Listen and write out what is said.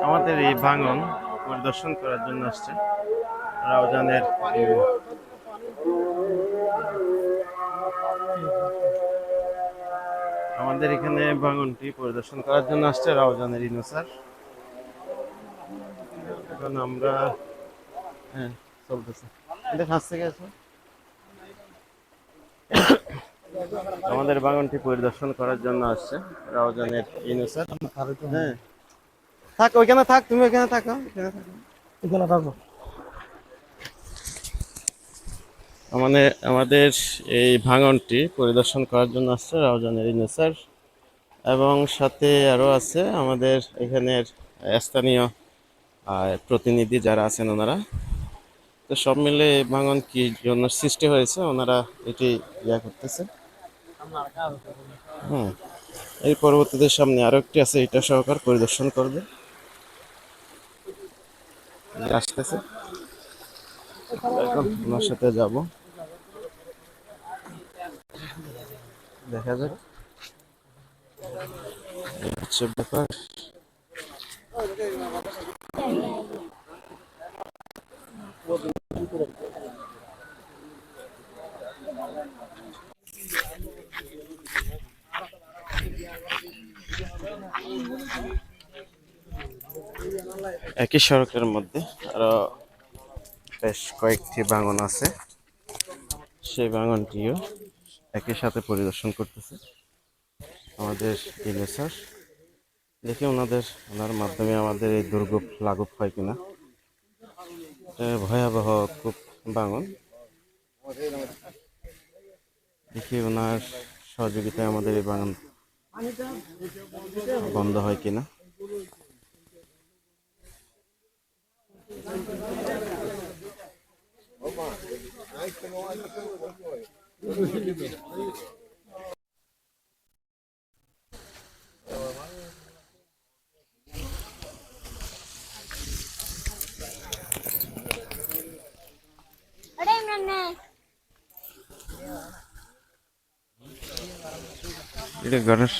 আমাদের এই ভাঙন পরিদর্শন করার জন্য আসছে রাউজানের আমাদের এখানে ভাঙনটি পরিদর্শন করার জন্য আসছে রাউজানের ইনু স্যার। এখন আমরা হ্যাঁ চলতেছে এটা কাছ থেকে আছে আমাদের বাগানটি পরিদর্শন করার জন্য আসছে রাউজানের ইনু স্যার। হ্যাঁ থাক ওইখানে থাক, তুমি ওইখানে থাকো, এখানে থাকো। আমাদের এই ভাঙনটি পরিদর্শন করার জন্য আসছে রাউজানের ইনু স্যার এবং সাথে আরও আছে আমাদের এখানের স্থানীয় প্রতিনিধি যারা আছেন ওনারা। তো সব মিলে ভাঙন কি জন্য সৃষ্টি হয়েছে ওনারা এটি ইয়া করতেছে। হুম, এই পরবর্তীদের সামনে আরো একটি আছে, এটা সহকার পরিদর্শন করবে, আসতেছে, এখন ওনার সাথে যাব, দেখা যাক হচ্ছে ব্যাপার। একই সড়কের মধ্যে আরো বেশ কয়েকটি ভাঙন আছে, সেই ভাঙনটিও একই সাথে পরিদর্শন করতেছে আমাদের ইনু স্যার। দেখি ওনার মাধ্যমে আমাদের এই দুর্ভোগ লাঘব হয় কিনা। ভয়াবহ খুব ভাঙন, দেখি ওনার সহযোগিতায় আমাদের এই ভাঙন বন্ধ হয় কিনা। এটা ঘরের